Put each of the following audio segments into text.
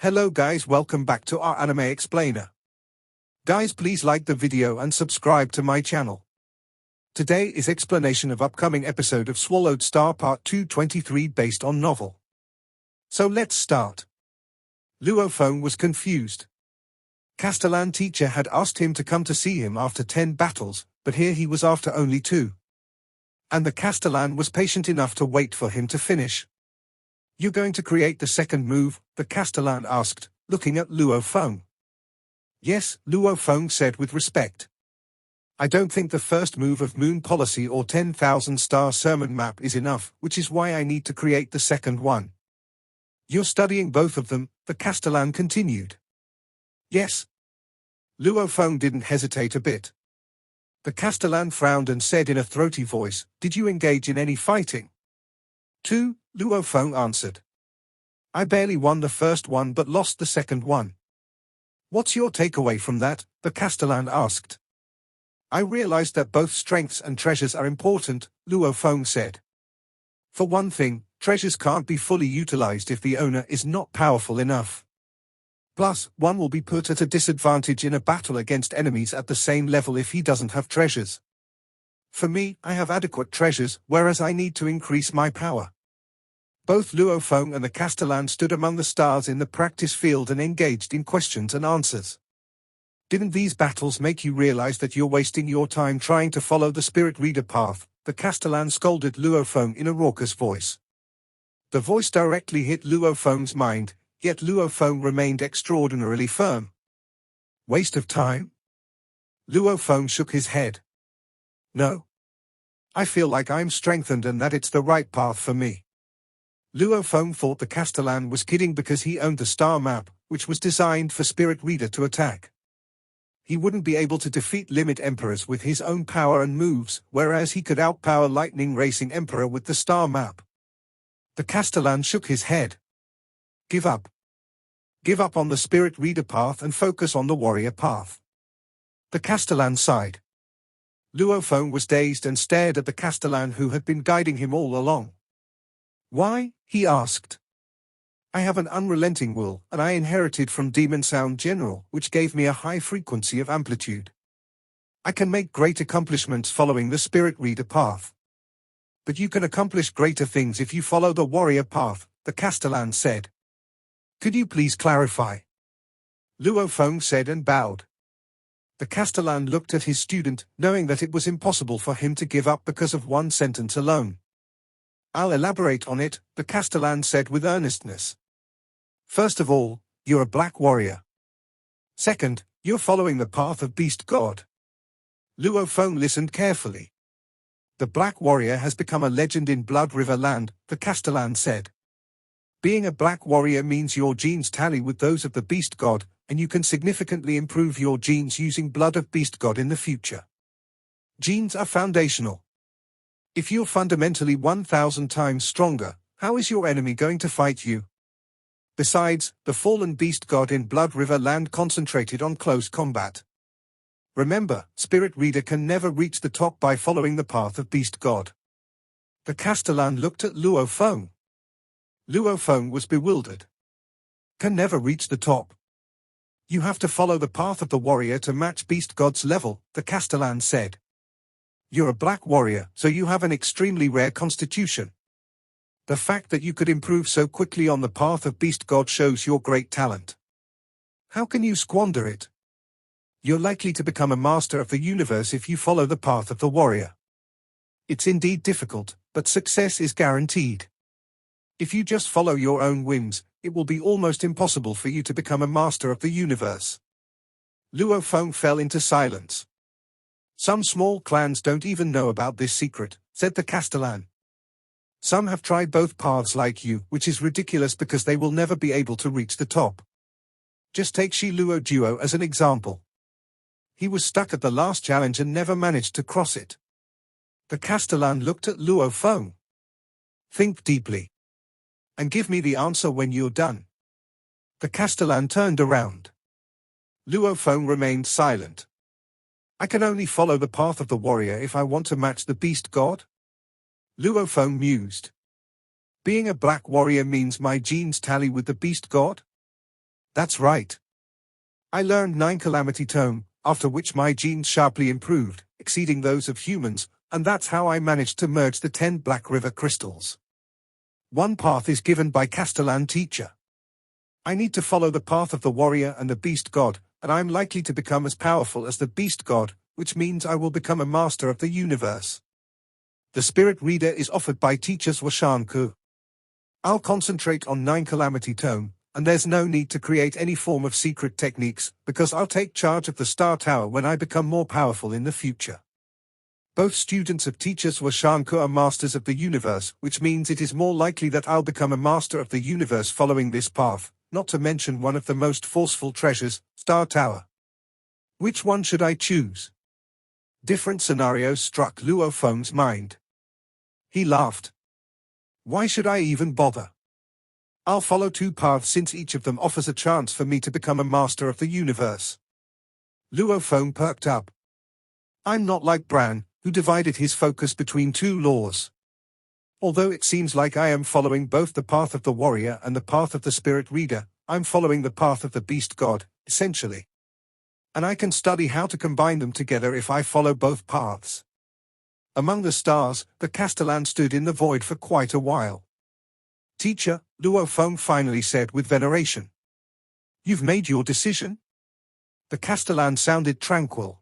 Hello guys, welcome back to our anime explainer. Guys, please like the video and subscribe to my channel. Today is explanation of upcoming episode of Swallowed Star Part 223 based on novel. So let's start. Luofeng was confused. Castellan teacher had asked him to come to see him after 10 battles, but here he was after only 2. And the Castellan was patient enough to wait for him to finish. "You're going to create the second move?" the Castellan asked, looking at Luofeng. "Yes," Luofeng said with respect. "I don't think the first move of Moon Policy or 10,000 Star Sermon Map is enough, which is why I need to create the second one." "You're studying both of them?" the Castellan continued. "Yes." Luofeng didn't hesitate a bit. The Castellan frowned and said in a throaty voice, "Did you engage in any fighting?" "2," Luofeng answered. "I barely won the first one but lost the second one." "What's your takeaway from that?" the Castellan asked. "I realized that both strengths and treasures are important," Luofeng said. "For one thing, treasures can't be fully utilized if the owner is not powerful enough. Plus, one will be put at a disadvantage in a battle against enemies at the same level if he doesn't have treasures. For me, I have adequate treasures, whereas I need to increase my power." Both Luofeng and the Castellan stood among the stars in the practice field and engaged in questions and answers. "Didn't these battles make you realize that you're wasting your time trying to follow the spirit reader path?" the Castellan scolded Luofeng in a raucous voice. The voice directly hit Luofeng's mind, yet Luofeng remained extraordinarily firm. "Waste of time?" Luofeng shook his head. "No. I feel like I'm strengthened and that it's the right path for me." Luofeng thought the Castellan was kidding because he owned the star map, which was designed for Spirit Reader to attack. He wouldn't be able to defeat Limit Emperors with his own power and moves, whereas he could outpower Lightning Racing Emperor with the star map. The Castellan shook his head. "Give up. Give up on the Spirit Reader path and focus on the warrior path." The Castellan sighed. Luofeng was dazed and stared at the Castellan who had been guiding him all along. "Why?" he asked. "I have an unrelenting will, and I inherited from Demon Sound General, which gave me a high frequency of amplitude. I can make great accomplishments following the Spirit Reader path. But you can accomplish greater things if you follow the warrior path," the Castellan said. "Could you please clarify?" Luofeng said and bowed. The Castellan looked at his student, knowing that it was impossible for him to give up because of one sentence alone. "I'll elaborate on it," the Castellan said with earnestness. "First of all, you're a black warrior. Second, you're following the path of Beast God." Luofeng listened carefully. "The black warrior has become a legend in Blood River Land," the Castellan said. "Being a black warrior means your genes tally with those of the Beast God, and you can significantly improve your genes using Blood of Beast God in the future. Genes are foundational. If you're fundamentally 1,000 times stronger, how is your enemy going to fight you? Besides, the fallen Beast God in Blood River Land concentrated on close combat. Remember, Spirit Reader can never reach the top by following the path of Beast God." The Castellan looked at Luofeng. Luofeng was bewildered. "Can never reach the top? You have to follow the path of the warrior to match Beast God's level," the Castellan said. "You're a black warrior, so you have an extremely rare constitution. The fact that you could improve so quickly on the path of Beast God shows your great talent. How can you squander it? You're likely to become a master of the universe if you follow the path of the warrior. It's indeed difficult, but success is guaranteed. If you just follow your own whims, it will be almost impossible for you to become a master of the universe." Luofeng fell into silence. "Some small clans don't even know about this secret," said the Castellan. "Some have tried both paths like you, which is ridiculous because they will never be able to reach the top. Just take Shi Luo Duo as an example. He was stuck at the last challenge and never managed to cross it." The Castellan looked at Luofeng. "Think deeply. And give me the answer when you're done." The Castellan turned around. Luofeng remained silent. "I can only follow the path of the warrior if I want to match the Beast God?" Luofeng mused. "Being a black warrior means my genes tally with the Beast God? That's right. I learned 9 calamity tome, after which my genes sharply improved, exceeding those of humans, and that's how I managed to merge the 10 Black River crystals. One path is given by Castellan teacher. I need to follow the path of the warrior and the beast god, and I'm likely to become as powerful as the beast god, which means I will become a master of the universe. The spirit reader is offered by teachers Washanku. I'll concentrate on 9 calamity tome, and there's no need to create any form of secret techniques, because I'll take charge of the Star Tower when I become more powerful in the future. Both students of teachers Washanku are masters of the universe, which means it is more likely that I'll become a master of the universe following this path, not to mention one of the most forceful treasures, Star Tower. Which one should I choose? Different scenarios struck Luo Feng's mind. He laughed. Why should I even bother? I'll follow 2 paths since each of them offers a chance for me to become a master of the universe. Luo Feng perked up. I'm not like Bran, who divided his focus between 2 laws. Although it seems like I am following both the path of the warrior and the path of the spirit reader, I'm following the path of the beast god, essentially. And I can study how to combine them together if I follow both paths. Among the stars, the Castellan stood in the void for quite a while. Teacher, Luo Feng finally said with veneration. You've made your decision? The Castellan sounded tranquil.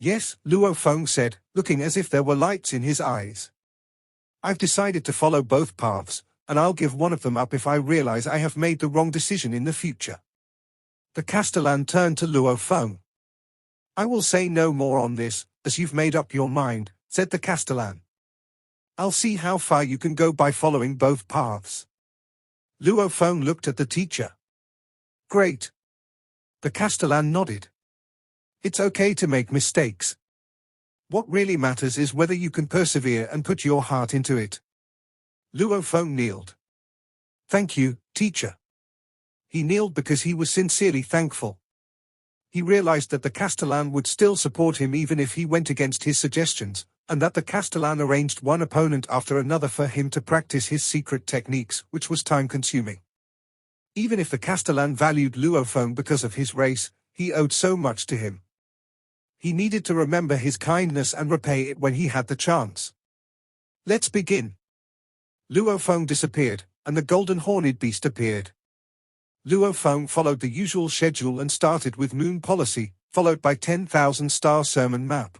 Yes, Luo Feng said, looking as if there were lights in his eyes. I've decided to follow both paths, and I'll give one of them up if I realize I have made the wrong decision in the future. The Castellan turned to Luo Feng. I will say no more on this, as you've made up your mind, said the Castellan. I'll see how far you can go by following both paths. Luo Feng looked at the teacher. Great. The Castellan nodded. It's okay to make mistakes. What really matters is whether you can persevere and put your heart into it. Luo Feng kneeled. Thank you, teacher. He kneeled because he was sincerely thankful. He realized that the Castellan would still support him even if he went against his suggestions, and that the Castellan arranged one opponent after another for him to practice his secret techniques, which was time-consuming. Even if the Castellan valued Luo Feng because of his race, he owed so much to him. He needed to remember his kindness and repay it when he had the chance. Let's begin. Luo Feng disappeared, and the golden horned beast appeared. Luo Feng followed the usual schedule and started with Moon Policy, followed by 10,000 Star Sermon Map.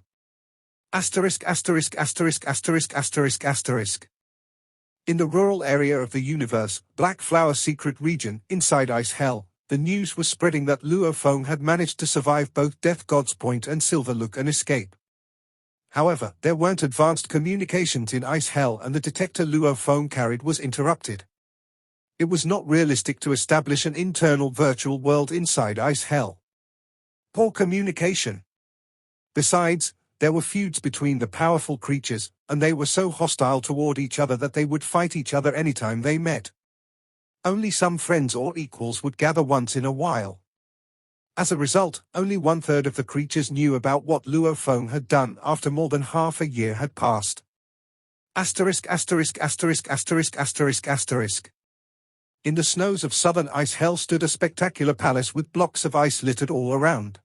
Asterisk asterisk asterisk asterisk asterisk asterisk. In the rural area of the universe, Black Flower Secret Region, inside Ice Hell, the news was spreading that Luo Feng had managed to survive both Death God's Point and Silver Look and escape. However, there weren't advanced communications in Ice Hell and the detector Luo Feng carried was interrupted. It was not realistic to establish an internal virtual world inside Ice Hell. Poor communication. Besides, there were feuds between the powerful creatures, and they were so hostile toward each other that they would fight each other anytime they met. Only some friends or equals would gather once in a while. As a result, only 1/3 of the creatures knew about what Luo Feng had done after more than half a year had passed. Asterisk asterisk asterisk asterisk asterisk asterisk. In the snows of southern Ice Hell stood a spectacular palace with blocks of ice littered all around.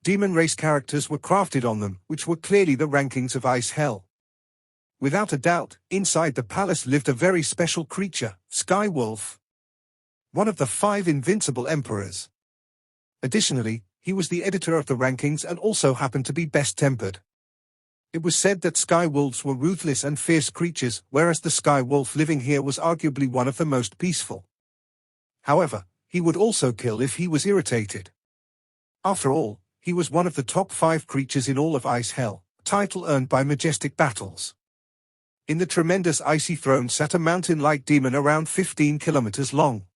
Demon race characters were crafted on them, which were clearly the rankings of Ice Hell. Without a doubt, inside the palace lived a very special creature, Skywolf. One of the 5 invincible emperors. Additionally, he was the editor of the rankings and also happened to be best-tempered. It was said that Skywolves were ruthless and fierce creatures, whereas the Skywolf living here was arguably one of the most peaceful. However, he would also kill if he was irritated. After all, he was one of the top 5 creatures in all of Ice Hell, a title earned by majestic battles. In the tremendous icy throne sat a mountain-like demon around 15 kilometers long.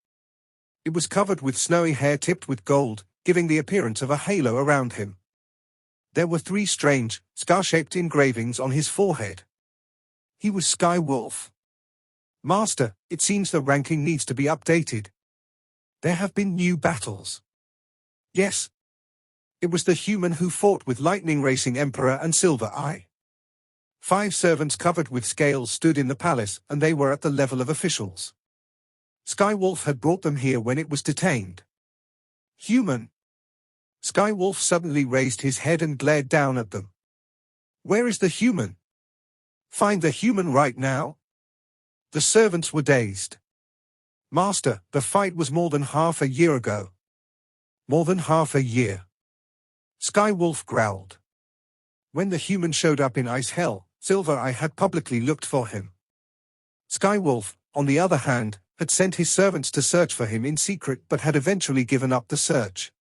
It was covered with snowy hair tipped with gold, giving the appearance of a halo around him. There were 3 strange, scar-shaped engravings on his forehead. He was Skywolf. Master, it seems the ranking needs to be updated. There have been new battles. Yes. It was the human who fought with Lightning Racing Emperor and Silver Eye. 5 servants covered with scales stood in the palace, and they were at the level of officials. Skywolf had brought them here when it was detained. Human. Skywolf suddenly raised his head and glared down at them. Where is the human? Find the human right now. The servants were dazed. Master, the fight was more than half a year ago. More than half a year. Skywolf growled. When the human showed up in Ice Hell, Silver Eye had publicly looked for him. Skywolf, on the other hand, had sent his servants to search for him in secret but had eventually given up the search.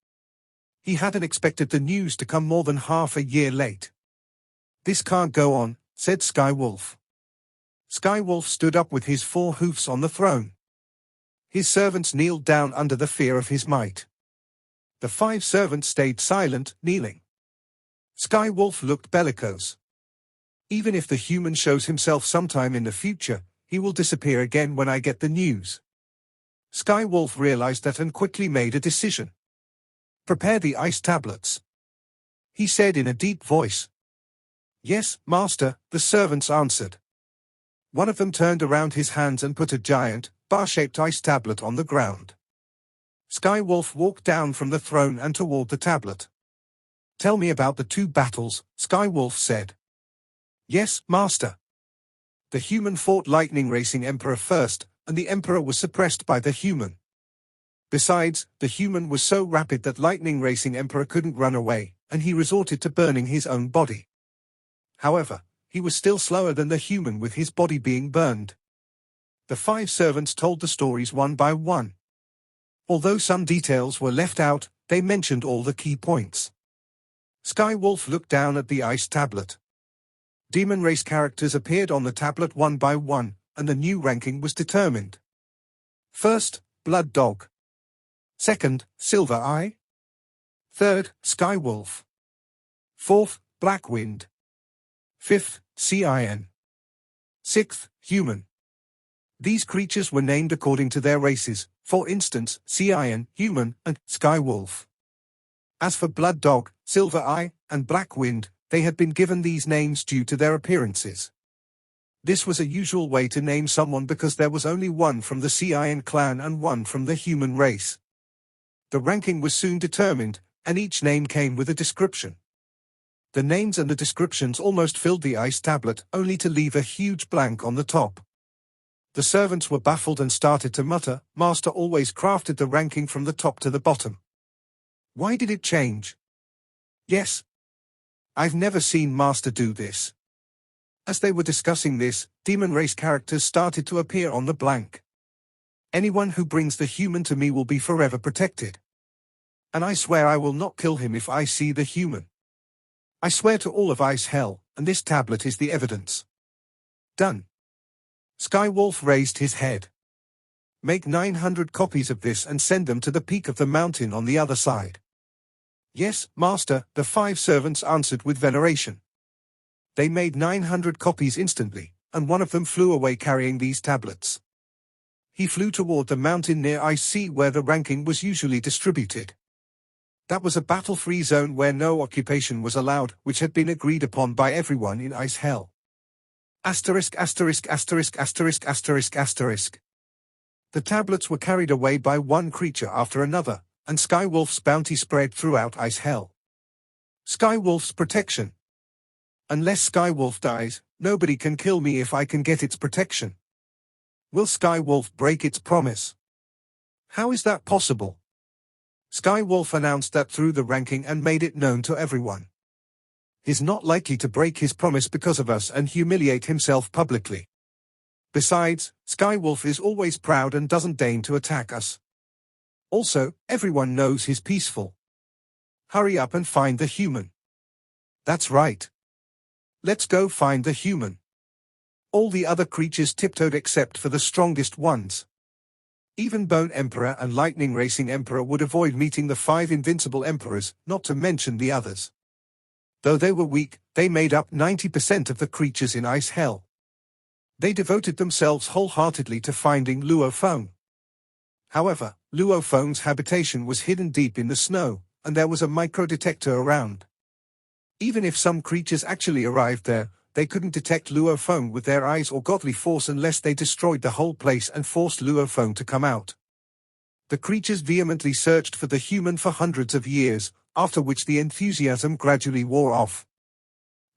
He hadn't expected the news to come more than half a year late. This can't go on, said Skywolf. Skywolf stood up with his 4 hoofs on the throne. His servants kneeled down under the fear of his might. The 5 servants stayed silent, kneeling. Skywolf looked bellicose. Even if the human shows himself sometime in the future, he will disappear again when I get the news. Skywolf realized that and quickly made a decision. Prepare the ice tablets, he said in a deep voice. Yes, master, the servants answered. One of them turned around his hands and put a giant, bar-shaped ice tablet on the ground. Skywolf walked down from the throne and toward the tablet. Tell me about the 2 battles, Skywolf said. Yes, master. The human fought Lightning Racing Emperor first, and the Emperor was suppressed by the human. Besides, the human was so rapid that Lightning Racing Emperor couldn't run away, and he resorted to burning his own body. However, he was still slower than the human with his body being burned. The 5 servants told the stories one by one. Although some details were left out, they mentioned all the key points. Skywolf looked down at the ice tablet. Demon race characters appeared on the tablet one by one, and the new ranking was determined. First, Blood Dog. Second, Silver Eye. Third, Skywolf. Fourth, Black Wind. Fifth, Cin. Sixth, Human. These creatures were named according to their races, for instance, Cin, Human, and Skywolf. As for Blood Dog, Silver Eye, and Black Wind, they had been given these names due to their appearances. This was a usual way to name someone because there was only one from the Cin clan and one from the human race. The ranking was soon determined, and each name came with a description. The names and the descriptions almost filled the ice tablet, only to leave a huge blank on the top. The servants were baffled and started to mutter, Master always crafted the ranking from the top to the bottom. Why did it change? Yes. I've never seen Master do this. As they were discussing this, demon race characters started to appear on the blank. Anyone who brings the human to me will be forever protected. And I swear I will not kill him if I see the human. I swear to all of Ice Hell, and this tablet is the evidence. Done. Skywolf raised his head. Make 900 copies of this and send them to the peak of the mountain on the other side. Yes, master, the 5 servants answered with veneration. They made 900 copies instantly, and one of them flew away carrying these tablets. He flew toward the mountain near Ice Sea where the ranking was usually distributed. That was a battle-free zone where no occupation was allowed, which had been agreed upon by everyone in Ice Hell. Asterisk asterisk asterisk asterisk asterisk asterisk. The tablets were carried away by one creature after another, and Skywolf's bounty spread throughout Ice Hell. Skywolf's protection. Unless Skywolf dies, nobody can kill me if I can get its protection. Will Skywolf break its promise? How is that possible? Skywolf announced that through the ranking and made it known to everyone. He's not likely to break his promise because of us and humiliate himself publicly. Besides, Skywolf is always proud and doesn't deign to attack us. Also, everyone knows he's peaceful. Hurry up and find the human. That's right. Let's go find the human. All the other creatures tiptoed except for the strongest ones. Even Bone Emperor and Lightning Racing Emperor would avoid meeting the 5 invincible emperors, not to mention the others. Though they were weak, they made up 90% of the creatures in Ice Hell. They devoted themselves wholeheartedly to finding Luophone. However, Luophone's habitation was hidden deep in the snow, and there was a microdetector around. Even if some creatures actually arrived there, they couldn't detect Luo Feng with their eyes or godly force unless they destroyed the whole place and forced Luo Feng to come out. The creatures vehemently searched for the human for hundreds of years, after which the enthusiasm gradually wore off.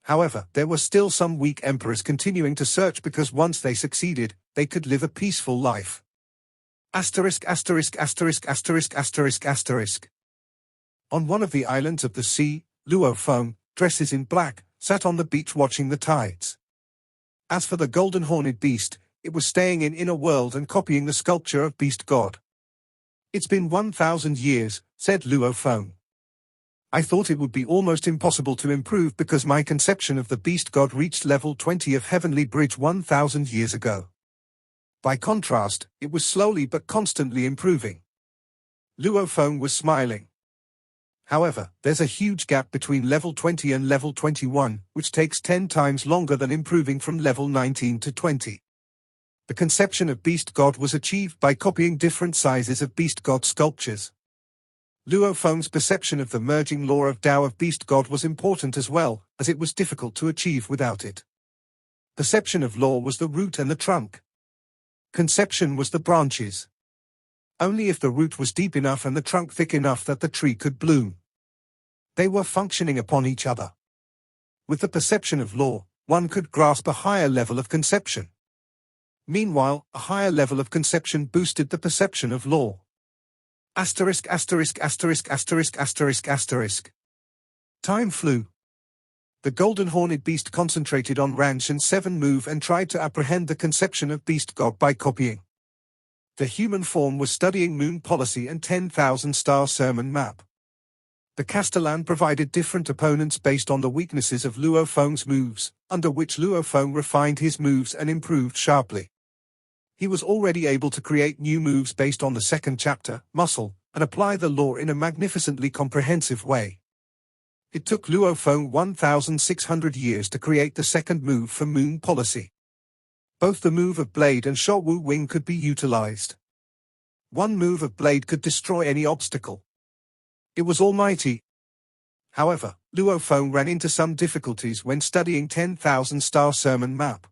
However, there were still some weak emperors continuing to search because once they succeeded, they could live a peaceful life. Asterisk asterisk asterisk asterisk asterisk asterisk. On one of the islands of the sea, Luo Feng, dresses in black, sat on the beach watching the tides. As for the golden-horned beast, it was staying in inner world and copying the sculpture of beast god. "It's been 1,000 years, said Luo Feng. I thought it would be almost impossible to improve because my conception of the beast god reached level 20 of Heavenly Bridge 1,000 years ago. By contrast, it was slowly but constantly improving." Luo Feng was smiling. "However, there's a huge gap between level 20 and level 21, which takes 10 times longer than improving from level 19 to 20. The conception of beast god was achieved by copying different sizes of beast god sculptures. Luo Feng's perception of the merging law of Tao of beast god was important as well, as it was difficult to achieve without it. Perception of law was the root and the trunk. Conception was the branches. Only if the root was deep enough and the trunk thick enough that the tree could bloom. They were functioning upon each other. With the perception of law, one could grasp a higher level of conception. Meanwhile, a higher level of conception boosted the perception of law. Asterisk asterisk asterisk asterisk asterisk asterisk. Time flew. The golden-horned beast concentrated on Ranshan's 7 move and tried to apprehend the conception of beast god by copying. The human form was studying moon policy and 10,000 star sermon map. The Castellan provided different opponents based on the weaknesses of Luo Feng's moves, under which Luo Feng refined his moves and improved sharply. He was already able to create new moves based on the second chapter, Muscle, and apply the law in a magnificently comprehensive way. It took Luo Feng 1,600 years to create the second move for Moon Policy. Both the move of Blade and Shou Wing could be utilized. One move of Blade could destroy any obstacle. It was almighty. However, Luo Feng ran into some difficulties when studying 10,000 star sermon map.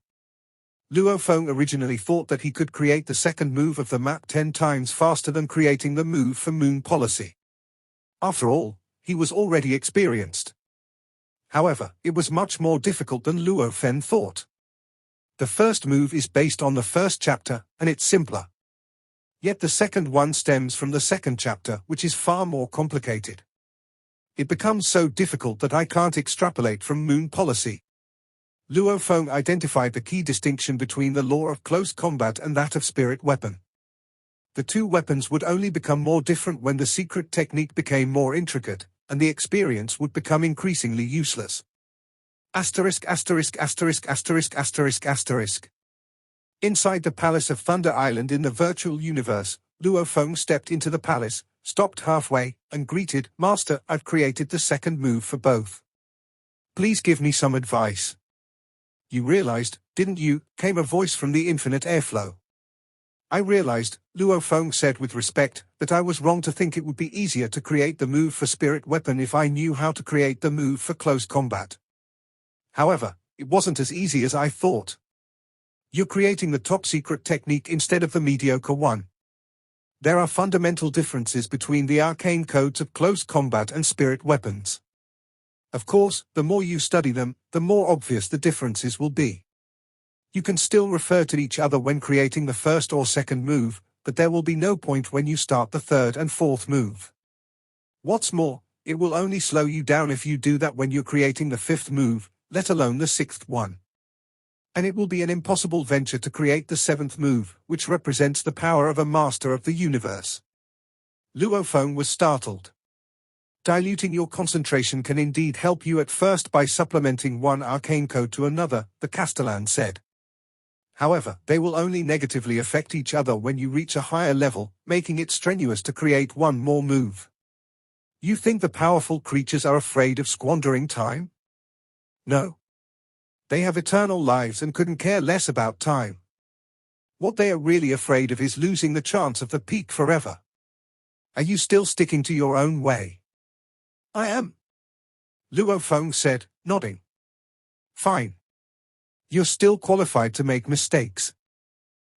Luo Feng originally thought that he could create the second move of the map 10 times faster than creating the move for Moon Policy. After all, he was already experienced. However, it was much more difficult than Luo Feng thought. The first move is based on the first chapter, and it's simpler. Yet the second one stems from the second chapter, which is far more complicated. It becomes so difficult that I can't extrapolate from Moon Policy. Luo Feng identified the key distinction between the law of close combat and that of spirit weapon. The two weapons would only become more different when the secret technique became more intricate, and the experience would become increasingly useless. Asterisk asterisk asterisk asterisk asterisk asterisk. Inside the Palace of Thunder Island in the virtual universe, Luo Feng stepped into the palace, stopped halfway, and greeted, "Master, I've created the second move for both. Please give me some advice." "You realized, didn't you?" came a voice from the infinite airflow. "I realized," Luo Feng said with respect, "that I was wrong to think it would be easier to create the move for spirit weapon if I knew how to create the move for close combat. However, it wasn't as easy as I thought. You're creating the top secret technique instead of the mediocre one. There are fundamental differences between the arcane codes of close combat and spirit weapons. Of course, the more you study them, the more obvious the differences will be. You can still refer to each other when creating the first or second move, but there will be no point when you start the third and fourth move. What's more, it will only slow you down if you do that when you're creating the fifth move, let alone the sixth one. And it will be an impossible venture to create the seventh move, which represents the power of a master of the universe." Luo Feng was startled. "Diluting your concentration can indeed help you at first by supplementing one arcane code to another," the Castellan said. "However, they will only negatively affect each other when you reach a higher level, making it strenuous to create one more move. You think the powerful creatures are afraid of squandering time? No. They have eternal lives and couldn't care less about time. What they are really afraid of is losing the chance of the peak forever. Are you still sticking to your own way?" "I am," Luo Feng said, nodding. "Fine. You're still qualified to make mistakes.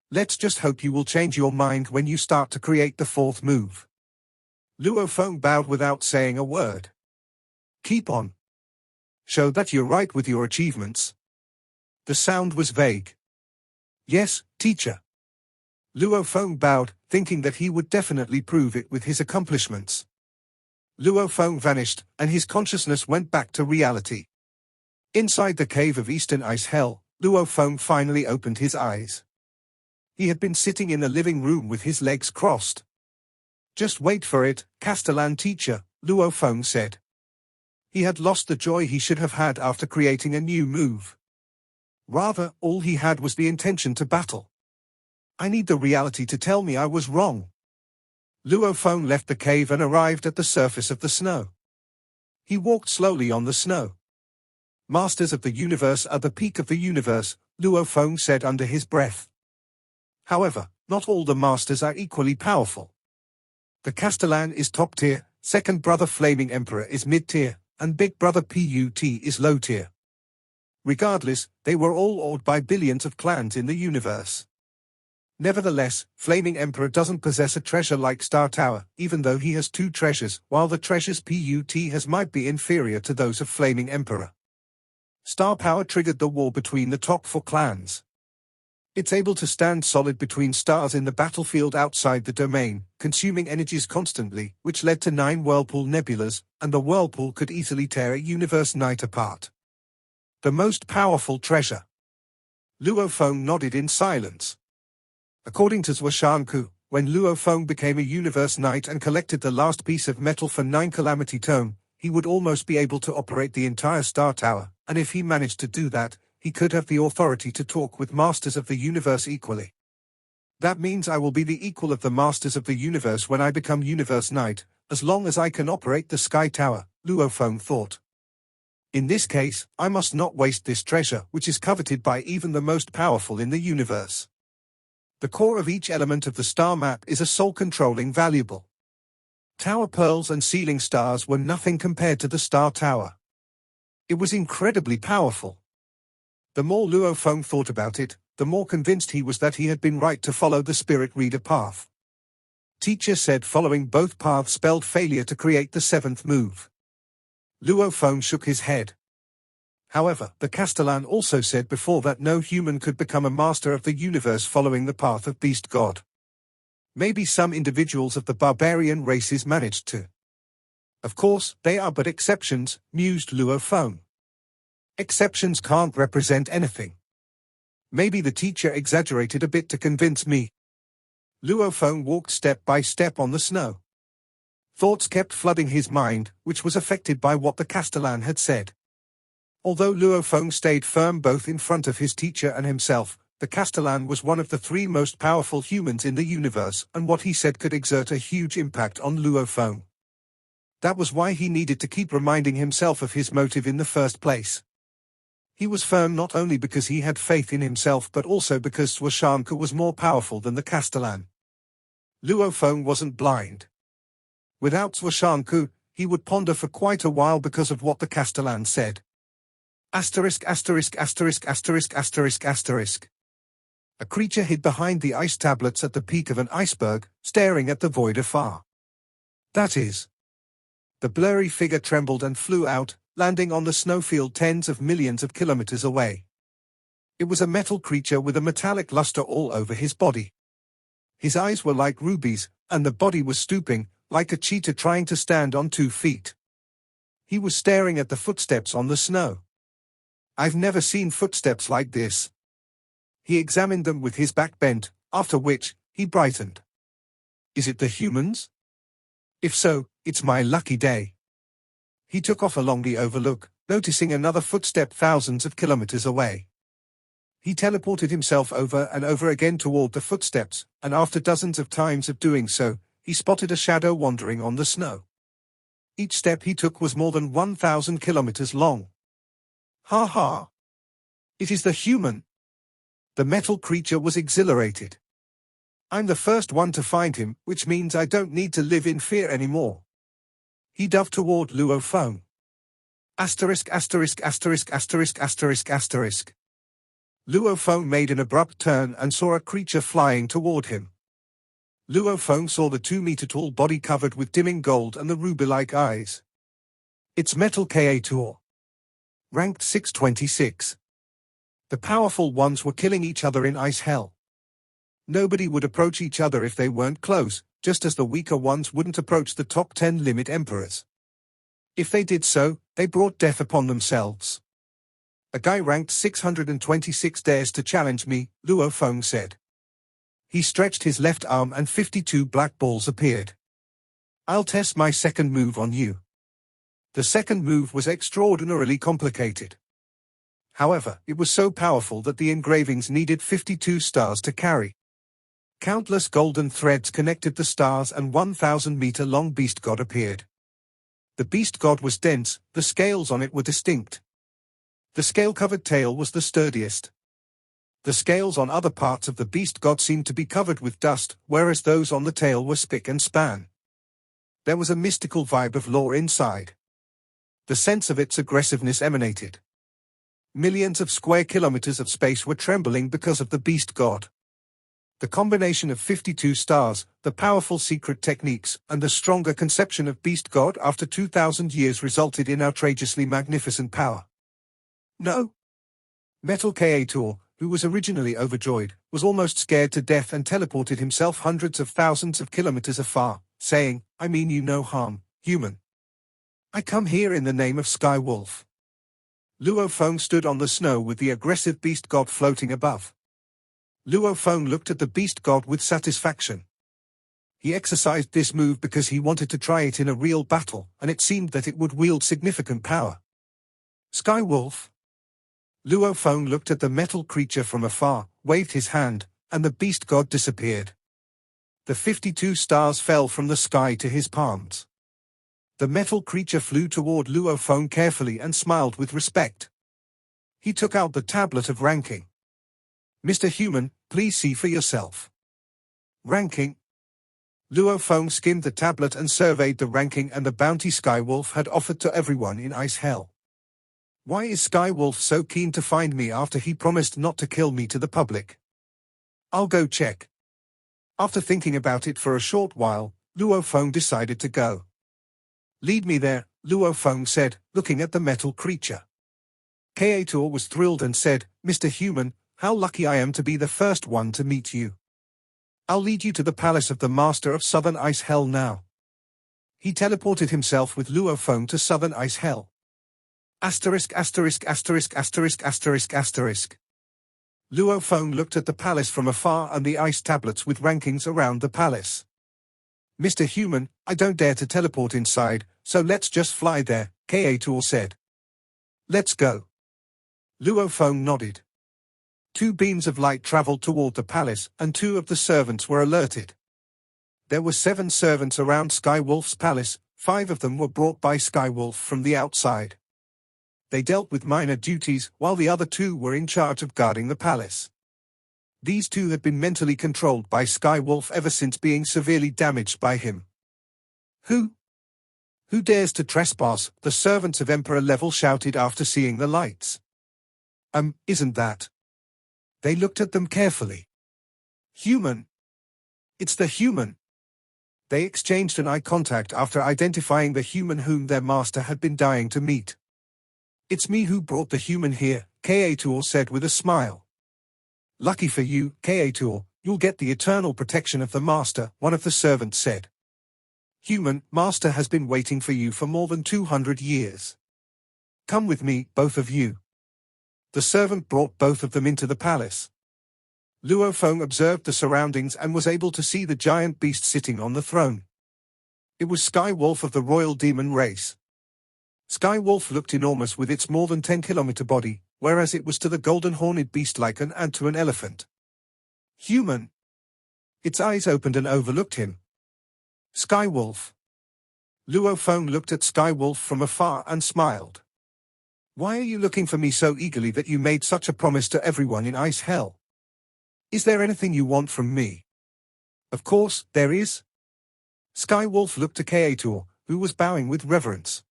Let's just hope you will change your mind when you start to create the fourth move. Luo Feng bowed without saying a word. Keep on. Show that you're right with your achievements. The sound was vague. Yes, teacher. Luo Feng bowed, thinking that he would definitely prove it with his accomplishments. Luo Feng vanished, and his consciousness went back to reality. Inside the cave of Eastern Ice Hell, Luo Feng finally opened his eyes. He had been sitting in the living room with his legs crossed. Just wait for it, Castellan teacher, Luo Feng said. He had lost the joy he should have had after creating a new move. Rather, all he had was the intention to battle. I need the reality to tell me I was wrong. Luo Feng left the cave and arrived at the surface of the snow. He walked slowly on the snow. Masters of the universe are the peak of the universe, Luo Feng said under his breath. However, not all the masters are equally powerful. The Castellan is top tier, second brother Flaming Emperor is mid tier, and big brother Put is low tier. Regardless, they were all awed by billions of clans in the universe. Nevertheless, Flaming Emperor doesn't possess a treasure like Star Tower, even though he has 2 treasures, while the treasures Put has might be inferior to those of Flaming Emperor. Star Power triggered the war between the top 4 clans. It's able to stand solid between stars in the battlefield outside the domain, consuming energies constantly, which led to 9 whirlpool nebulas, and the whirlpool could easily tear a universe night apart. The most powerful treasure. Luo Feng nodded in silence. According to Zhuoshanku, when Luo Feng became a universe knight and collected the last piece of metal for 9 Calamity Tome, he would almost be able to operate the entire Star Tower, and if he managed to do that, he could have the authority to talk with Masters of the Universe equally. That means I will be the equal of the Masters of the Universe when I become Universe Knight, as long as I can operate the Sky Tower, Luo Feng thought. In this case, I must not waste this treasure, which is coveted by even the most powerful in the universe. The core of each element of the star map is a soul-controlling valuable. Tower pearls and ceiling stars were nothing compared to the Star Tower. It was incredibly powerful. The more Luo Feng thought about it, the more convinced he was that he had been right to follow the Spirit Reader path. Teacher said following both paths spelled failure to create the 7th move. Luo Feng shook his head. However, the Castellan also said before that no human could become a master of the universe following the path of Beast God. Maybe some individuals of the barbarian races managed to. Of course, they are but exceptions, mused Luo Feng. Exceptions can't represent anything. Maybe the teacher exaggerated a bit to convince me. Luo Feng walked step by step on the snow. Thoughts kept flooding his mind, which was affected by what the Castellan had said. Although Luo Feng stayed firm both in front of his teacher and himself, the Castellan was one of the 3 most powerful humans in the universe, and what he said could exert a huge impact on Luo Feng. That was why he needed to keep reminding himself of his motive in the first place. He was firm not only because he had faith in himself but also because Zhuoshanku was more powerful than the Castellan. Luo Feng wasn't blind. Without Zhuoshanku, he would ponder for quite a while because of what the Castellan said. Asterisk asterisk asterisk asterisk asterisk asterisk. A creature hid behind the ice tablets at the peak of an iceberg, staring at the void afar. That is. The blurry figure trembled and flew out, landing on the snowfield tens of millions of kilometers away. It was a metal creature with a metallic luster all over his body. His eyes were like rubies, and the body was stooping, like a cheetah trying to stand on 2 feet. He was staring at the footsteps on the snow. I've never seen footsteps like this. He examined them with his back bent, after which, he brightened. Is it the humans? If so, it's my lucky day. He took off along the overlook, noticing another footstep thousands of kilometers away. He teleported himself over and over again toward the footsteps, and after dozens of times of doing so, he spotted a shadow wandering on the snow. Each step he took was more than 1,000 kilometers long. Ha ha! It is the human! The metal creature was exhilarated. I'm the first one to find him, which means I don't need to live in fear anymore. He dove toward Luo Feng. Asterisk asterisk asterisk asterisk asterisk asterisk. Luo Feng made an abrupt turn and saw a creature flying toward him. Luo Feng saw the 2-meter-tall body covered with dimming gold and the ruby-like eyes. It's Metal Creator. Ranked 626. The powerful ones were killing each other in ice hell. Nobody would approach each other if they weren't close, just as the weaker ones wouldn't approach the top 10 limit emperors. If they did so, they brought death upon themselves. A guy ranked 626 dares to challenge me, Luo Feng said. He stretched his left arm and 52 black balls appeared. I'll test my second move on you. The second move was extraordinarily complicated. However, it was so powerful that the engravings needed 52 stars to carry. Countless golden threads connected the stars and 1,000-meter-long beast god appeared. The beast god was dense, the scales on it were distinct. The scale-covered tail was the sturdiest. The scales on other parts of the beast god seemed to be covered with dust, whereas those on the tail were spick and span. There was a mystical vibe of lore inside. The sense of its aggressiveness emanated. Millions of square kilometers of space were trembling because of the beast god. The combination of 52 stars, the powerful secret techniques, and the stronger conception of beast god after 2,000 years resulted in outrageously magnificent power. No. Metal Creator, who was originally overjoyed, was almost scared to death and teleported himself hundreds of thousands of kilometers afar, saying, I mean you no harm, human. I come here in the name of Skywolf. Luo Feng stood on the snow with the aggressive beast god floating above. Luo Feng looked at the beast god with satisfaction. He exercised this move because he wanted to try it in a real battle, and it seemed that it would wield significant power. Skywolf. Luo Feng looked at the metal creature from afar, waved his hand, and the beast god disappeared. The 52 stars fell from the sky to his palms. The metal creature flew toward Luo Feng carefully and smiled with respect. He took out the tablet of ranking. Mr. Human, please see for yourself. Ranking. Luo Feng skimmed the tablet and surveyed the ranking and the bounty Skywolf had offered to everyone in Ice Hell. Why is Skywolf so keen to find me after he promised not to kill me to the public? I'll go check. After thinking about it for a short while, Luo Feng decided to go. Lead me there, Luo Feng said, looking at the metal creature. Creator was thrilled and said, Mr. Human, how lucky I am to be the first one to meet you. I'll lead you to the palace of the Master of Southern Ice Hell now. He teleported himself with Luo Feng to Southern Ice Hell. Asterisk asterisk asterisk asterisk asterisk asterisk. Luo Feng looked at the palace from afar and the ice tablets with rankings around the palace. Mr. Human, I don't dare to teleport inside, so let's just fly there, Creator said. Let's go. Luo Feng nodded. 2 beams of light traveled toward the palace, and 2 of the servants were alerted. There were 7 servants around Skywolf's palace, 5 of them were brought by Skywolf from the outside. They dealt with minor duties, while the other 2 were in charge of guarding the palace. These 2 had been mentally controlled by Skywolf ever since being severely damaged by him. Who dares to trespass? The servants of Emperor Level shouted after seeing the lights. Isn't that? They looked at them carefully. Human. It's the human. They exchanged an eye contact after identifying the human whom their master had been dying to meet. It's me who brought the human here, Creator said with a smile. Lucky for you, Creator, you'll get the eternal protection of the master, one of the servants said. Human, master has been waiting for you for more than 200 years. Come with me, both of you. The servant brought both of them into the palace. Luo Feng observed the surroundings and was able to see the giant beast sitting on the throne. It was Skywolf of the royal demon race. Skywolf looked enormous with its more than 10-kilometer body, whereas it was to the golden-horned beast like an ant to an elephant. Human. Its eyes opened and overlooked him. Skywolf. Luo Feng looked at Skywolf from afar and smiled. Why are you looking for me so eagerly that you made such a promise to everyone in Ice Hell? Is there anything you want from me? Of course, there is. Skywolf looked to Creator, who was bowing with reverence.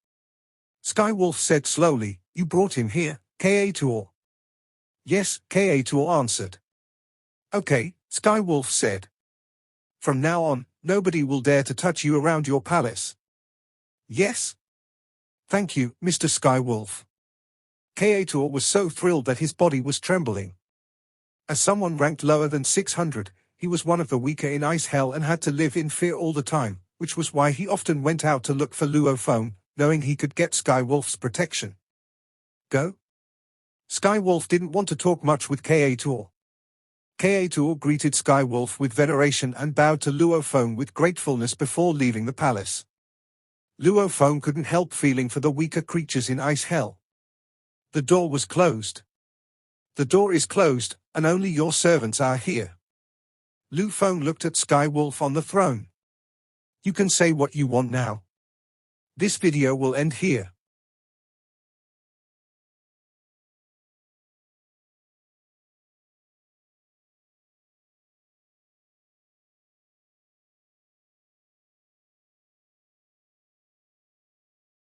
Skywolf said slowly, You brought him here, Creator. Yes, Kator answered. Okay, Skywolf said. From now on, nobody will dare to touch you around your palace. Yes? Thank you, Mr. Skywolf. Kator was so thrilled that his body was trembling. As someone ranked lower than 600, he was one of the weaker in Ice Hell and had to live in fear all the time, which was why he often went out to look for Luophone, knowing he could get Skywolf's protection. Go? Skywolf didn't want to talk much with Kator. Kator greeted Skywolf with veneration and bowed to Luophone with gratefulness before leaving the palace. Luophone couldn't help feeling for the weaker creatures in Ice Hell. The door was closed. The door is closed, and only your servants are here. Luophone looked at Skywolf on the throne. You can say what you want now. This video will end here.